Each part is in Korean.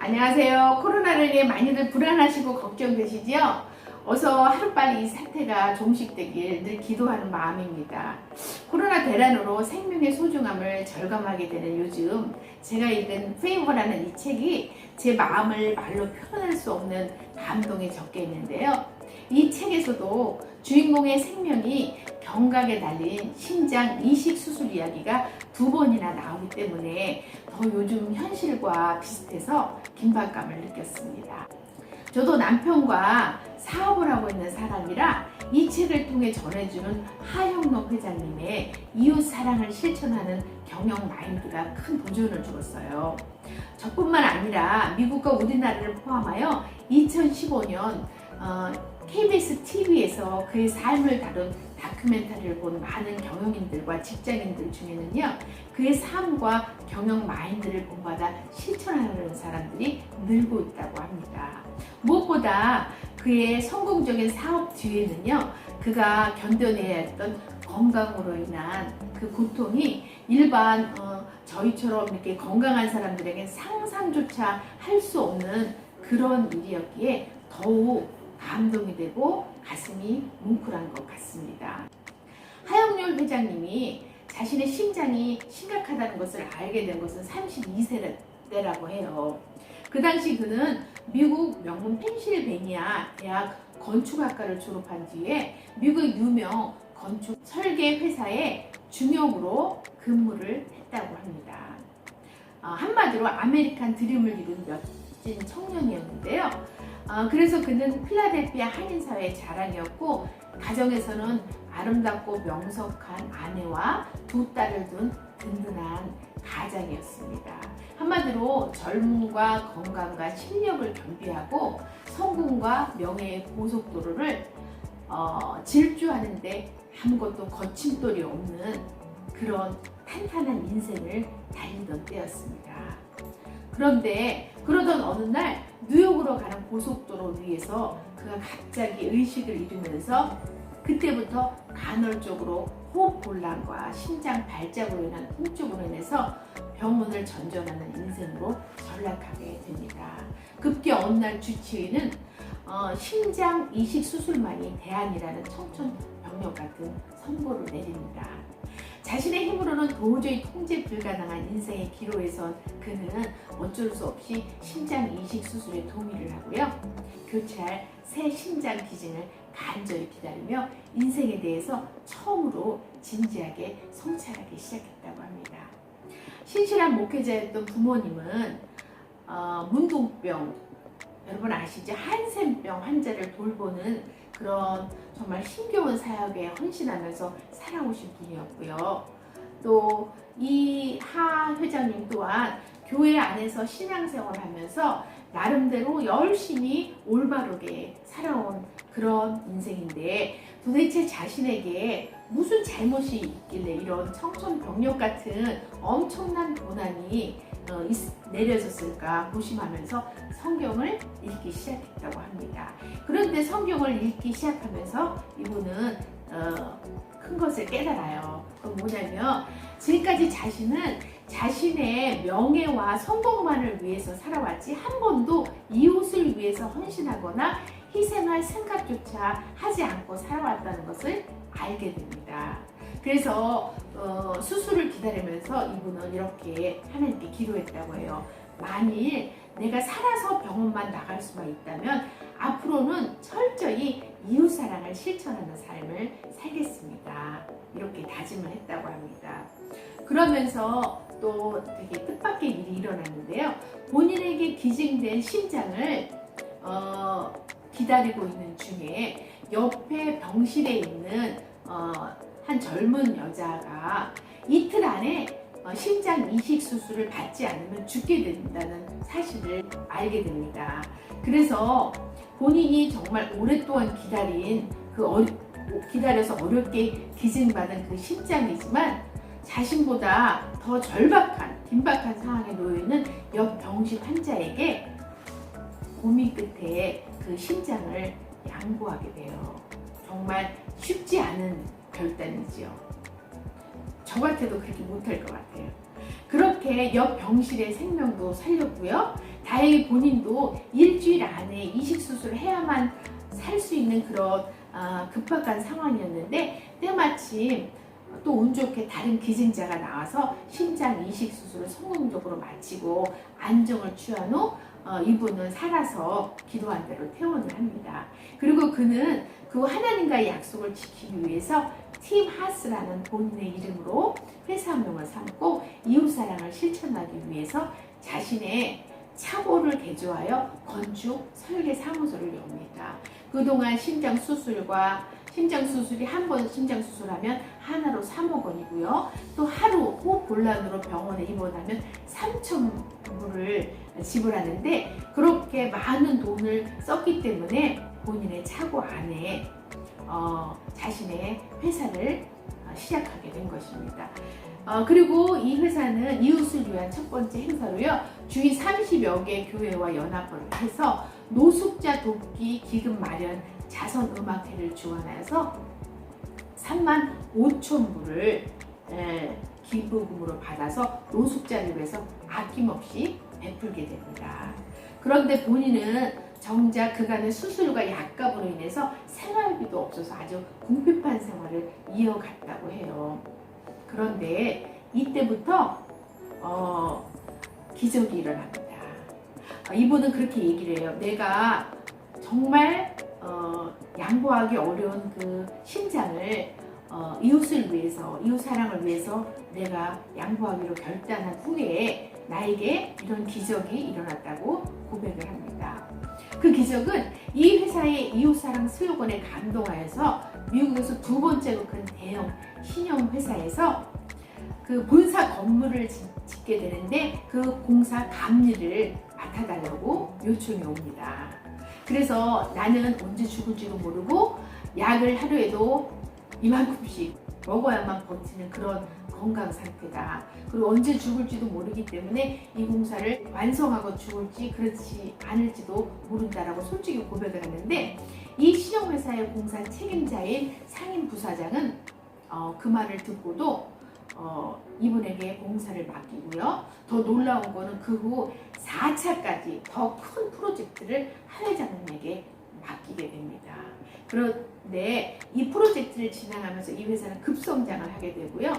안녕하세요. 코로나로 인해 많이들 불안하시고 걱정되시죠? 어서 하루빨리 이 사태가 종식되길 늘 기도하는 마음입니다. 코로나 대란으로 생명의 소중함을 절감하게 되는 요즘 제가 읽은 페이버라는 이 책이 제 마음을 말로 표현할 수 없는 감동이 적게 있는데요. 이 책에서도 주인공의 생명이 경각에 달린 심장 이식 수술 이야기가 2번이나 나오기 때문에 더 요즘 현실과 비슷해서 긴박감을 느꼈습니다. 저도 남편과 사업을 하고 있는 사람이라 이 책을 통해 전해주는 하영록 회장님의 이웃 사랑을 실천하는 경영 마인드가 큰 도전을 주었어요. 저뿐만 아니라 미국과 우리나라를 포함하여 2015년 KBS TV에서 그의 삶을 다룬 다큐멘터리를 본 많은 경영인들과 직장인들 중에는요, 그의 삶과 경영 마인드를 본받아 실천하는 사람들이 늘고 있다고 합니다. 무엇보다 그의 성공적인 사업 뒤에는요, 그가 견뎌내야 했던 건강으로 인한 그 고통이 일반 저희처럼 이렇게 건강한 사람들에게 상상조차 할 수 없는 그런 일이었기에 더욱 감동이 되고 가슴이 뭉클한 것 같습니다. 하영렬 회장님이 자신의 심장이 심각하다는 것을 알게 된 것은 32세 때라고 해요. 그 당시 그는 미국 명문 펜실베니아 대학 건축학과를 졸업한 뒤에 미국 유명 건축 설계 회사의 중용으로 근무를 했다고 합니다. 한마디로 아메리칸 드림을 이룬 멋진 청년이었는데요. 그래서 그는 필라델피아 한인사회의 자랑이었고, 가정에서는 아름답고 명석한 아내와 2딸을 둔 든든한 가장이었습니다. 한마디로 젊음과 건강과 실력을 겸비하고 성공과 명예의 고속도로를 질주하는데 아무것도 거침돌이 없는 그런 탄탄한 인생을 달리던 때였습니다. 그런데 그러던 어느 날 뉴욕으로 가는 고속도로 위에서 그가 갑자기 의식을 잃으면서 그때부터 간헐적으로 호흡곤란과 심장 발작으로 인한 통증으로 인해서 병원을 전전하는 인생으로 전락하게 됩니다. 급기 어느 날 주치의는 심장 이식 수술만이 대안이라는 청천벽력 같은 선고를 내립니다. 자신의 힘으로는 도저히 통제 불가능한 인생의 기로에 선 그는 어쩔 수 없이 심장 이식 수술에 동의를 하고요. 교체할 새 심장 기증을 간절히 기다리며 인생에 대해서 처음으로 진지하게 성찰하기 시작했다고 합니다. 신실한 목회자였던 부모님은 문둥병, 여러분 아시죠? 한센병 환자를 돌보는 그런 정말 힘겨운 사역에 헌신하면서 살아오신 분이었고요. 또 이 하 회장님 또한 교회 안에서 신앙생활을 하면서 나름대로 열심히 올바르게 살아온 그런 인생인데, 도대체 자신에게 무슨 잘못이 있길래 이런 청천벽력 같은 엄청난 고난이 내려졌을까 고심하면서 성경을 읽기 시작했다고 합니다. 그런데 성경을 읽기 시작하면서 이분은 큰 것을 깨달아요. 그건 뭐냐면, 지금까지 자신은 자신의 명예와 성공만을 위해서 살아왔지 한 번도 이웃을 위해서 헌신하거나 희생할 생각조차 하지 않고 살아왔다는 것을 알게 됩니다. 그래서 수술을 기다리면서 이분은 이렇게 하나님께 기도했다고 해요. 만일 내가 살아서 병원만 나갈 수만 있다면 앞으로는 철저히 이웃사랑을 실천하는 삶을 살겠습니다. 이렇게 다짐을 했다고 합니다. 그러면서 또 되게 뜻밖의 일이 일어났는데요. 본인에게 기증된 심장을 기다리고 있는 중에 옆에 병실에 있는 한 젊은 여자가 이틀 안에 심장 이식 수술을 받지 않으면 죽게 된다는 사실을 알게 됩니다. 그래서 본인이 정말 오랫동안 기다려서 어렵게 기증받은 그 심장이지만 자신보다 더 긴박한 상황에 놓여있는 옆 병실 환자에게 고민 끝에 그 심장을 양보하게 돼요. 정말 쉽지 않은 결단이지요. 저 같아도 그렇게 못할 것 같아요. 그렇게 옆 병실의 생명도 살렸고요. 다행히 본인도 일주일 안에 이식 수술을 해야만 살 수 있는 그런 급박한 상황이었는데 때마침 또 운 좋게 다른 기증자가 나와서 심장 이식 수술을 성공적으로 마치고 안정을 취한 후 이분은 살아서 기도한 대로 퇴원을 합니다. 그리고 그는 그 하나님과의 약속을 지키기 위해서 팀 하스라는 본인의 이름으로 회사명을 삼고 이웃사랑을 실천하기 위해서 자신의 차고를 개조하여 건축 설계 사무소를 엽니다. 그동안 심장 수술이 한 번 심장 수술하면 하나로 3억 원이고요. 또 하루 호흡곤란으로 병원에 입원하면 3,000불을 지불하는데 그렇게 많은 돈을 썼기 때문에 본인의 차고 안에 자신의 회사를 시작하게 된 것입니다. 그리고 이 회사는 이웃을 위한 첫 번째 행사로요. 주위 30여 개 교회와 연합을 해서 노숙자 돕기 기금 마련 자선음악회를 주관하여서 3만 5천 불을 기부금으로 받아서 노숙자를 위해서 아낌없이 베풀게 됩니다. 그런데 본인은 정작 그간의 수술과 약값으로 인해서 생활비도 없어서 아주 궁핍한 생활을 이어갔다고 해요. 그런데 이때부터 기적이 일어납니다. 이분은 그렇게 얘기를 해요. 내가 정말 양보하기 어려운 그 심장을 이웃을 위해서, 이웃 사랑을 위해서 내가 양보하기로 결단한 후에 나에게 이런 기적이 일어났다고 고백을 합니다. 그 기적은 이 회사의 이웃사랑 슬로건에 감동하여서 미국에서 두 번째로 큰 대형 신형 회사에서 그 본사 건물을 짓게 되는데 그 공사 감리를 맡아달라고 요청이 옵니다. 그래서 나는 언제 죽을지도 모르고 약을 하루에도 이만큼씩 먹어야만 버티는 그런 건강 상태다. 그리고 언제 죽을지도 모르기 때문에 이 공사를 완성하고 죽을지 그렇지 않을지도 모른다라고 솔직히 고백을 했는데 이 신용회사의 공사 책임자인 상임 부사장은 그 말을 듣고도 이분에게 공사를 맡기고요. 더 놀라운 거는 그 후 4차까지 더 큰 프로젝트를 하 회장님에게 맡기게 됩니다. 그런데 이 프로젝트를 진행하면서 이 회사는 급성장을 하게 되고요.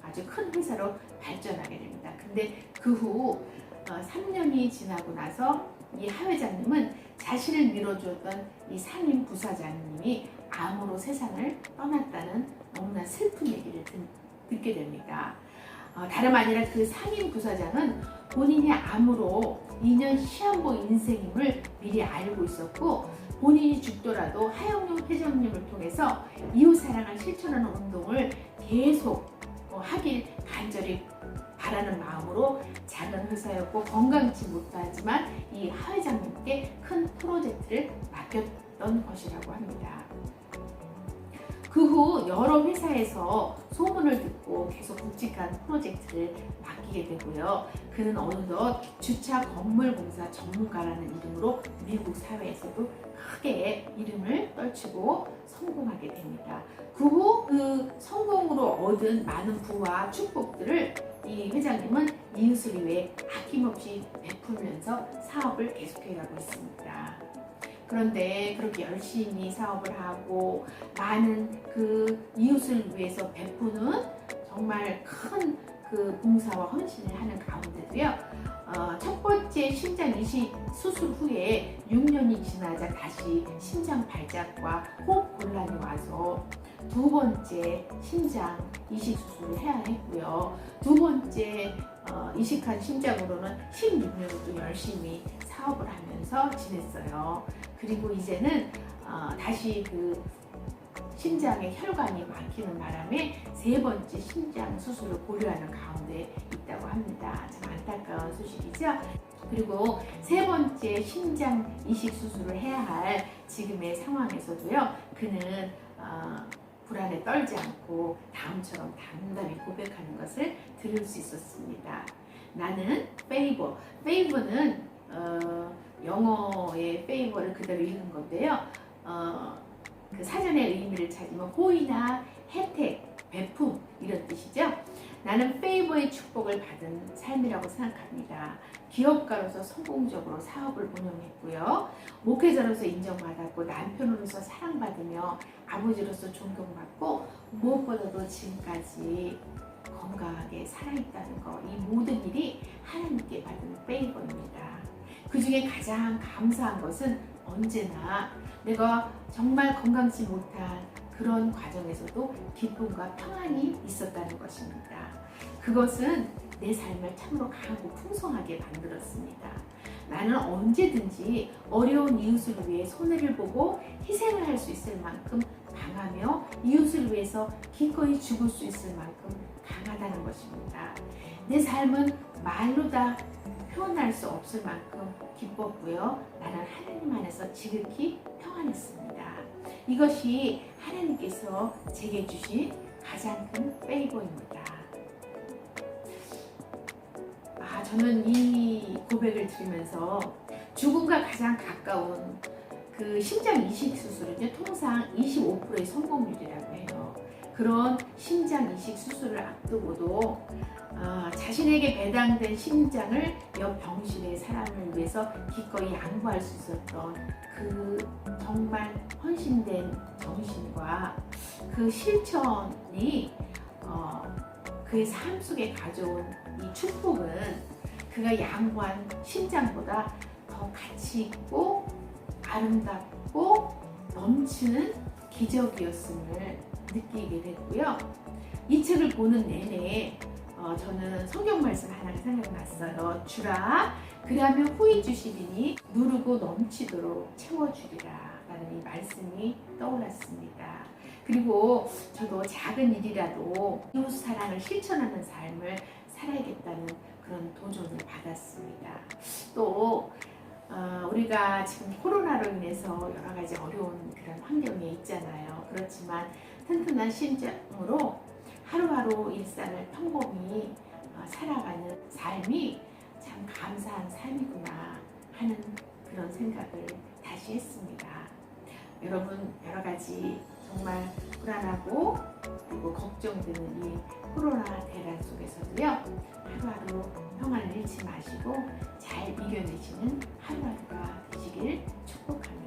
아주 큰 회사로 발전하게 됩니다. 근데 그 후 3년이 지나고 나서 이 하 회장님은 자신을 밀어주었던 이 상임 부사장님이 암으로 세상을 떠났다는 너무나 슬픈 얘기를 듣게 됩니다. 다름 아니라 그 상임 부사장은 본인이 암으로 2년 시한부 인생임을 미리 알고 있었고 본인이 죽더라도 하영룡 회장님을 통해서 이웃사랑을 실천하는 운동을 계속 하길 간절히 바라는 마음으로 작은 회사였고 건강치 못하지만 이 하 회장님께 큰 프로젝트를 맡겼던 것이라고 합니다. 그 후 여러 회사에서 소문을 듣고 계속 굵직한 프로젝트를 맡기게 되고요. 그는 어느덧 주차 건물 공사 전문가라는 이름으로 미국 사회에서도 크게 이름을 떨치고 성공하게 됩니다. 그 후 그 성공으로 얻은 많은 부와 축복들을 이 회장님은 이웃을 위해 아낌없이 베풀면서 사업을 계속해가고 있습니다. 그런데 그렇게 열심히 사업을 하고 많은 그 이웃을 위해서 베푸는 정말 큰 그 봉사와 헌신을 하는 가운데도요. 첫 번째 심장 이식 수술 후에 6년이 지나자 다시 심장 발작과 호흡 곤란이 와서 두 번째 심장 이식 수술을 해야 했고요. 두 번째 이식한 심장으로는 16년을 또 열심히 사업을 하면서 지냈어요. 그리고 이제는 다시 그 심장에 혈관이 막히는 바람에 세 번째 심장 수술을 고려하는 가운데 있다고 합니다. 참 안타까운 소식이죠. 그리고 세 번째 심장 이식 수술을 해야 할 지금의 상황에서도요. 그는 불안에 떨지 않고 다음처럼 담담히 고백하는 것을 들을 수 있었습니다. 나는 페이버. 페이버는 영어의 페이버를 그대로 읽은 건데요. 그 사전의 의미를 찾으면 호의나 혜택, 베품 이런 뜻이죠. 나는 페이버의 축복을 받은 삶이라고 생각합니다. 기업가로서 성공적으로 사업을 운영했고요. 목회자로서 인정받았고 남편으로서 사랑받으며 아버지로서 존경받고 무엇보다도 지금까지 건강하게 살아있다는 거, 이 모든 일이 하나님께 받은 페이버입니다. 그 중에 가장 감사한 것은 언제나 내가 정말 건강치 못한 그런 과정에서도 기쁨과 평안이 있었다는 것입니다. 그것은 내 삶을 참으로 강하고 풍성하게 만들었습니다. 나는 언제든지 어려운 이웃을 위해 손해를 보고 희생을 할 수 있을 만큼 강하며 이웃을 위해서 기꺼이 죽을 수 있을 만큼 강하다는 것입니다. 내 삶은 말로 다 표현할 수 없을 만큼 기뻤고요. 나는 하나님 안에서 지극히 평안했습니다. 이것이 하나님께서 제게 주신 가장 큰 페이버입니다. 저는 이 고백을 들으면서 죽음과 가장 가까운 그 심장 이식 수술은요, 통상 25%의 성공률이라고 해요. 그런 심장 이식 수술을 앞두고도 자신에게 배당된 심장을 옆 병실의 사람을 위해서 기꺼이 양보할 수 있었던 그 정말 헌신된 정신과 그 실천이 그의 삶 속에 가져온 이 축복은 그가 양보한 심장보다 더 가치 있고 아름답고 넘치는 기적이었음을 느끼게 됐고요. 이 책을 보는 내내 저는 성경 말씀 하나가 생각났어요. 주라 그리하면 후히 주시리니 누르고 넘치도록 채워주리라 라는 이 말씀이 떠올랐습니다. 그리고 저도 작은 일이라도 이웃 사랑을 실천하는 삶을 살아야겠다는 그런 도전을 받았습니다. 또 우리가 지금 코로나로 인해서 여러 가지 어려운 그런 환경에 있잖아요. 그렇지만 튼튼한 심장으로 하루하루 일상을 평범히 살아가는 삶이 참 감사한 삶이구나 하는 그런 생각을 다시 했습니다. 여러분, 여러 가지 정말 불안하고 그리고 걱정되는 이 코로나 대란 속에서도요, 하루하루 평안을 잃지 마시고 잘 이겨내시는 하루하루가 되시길 축복합니다.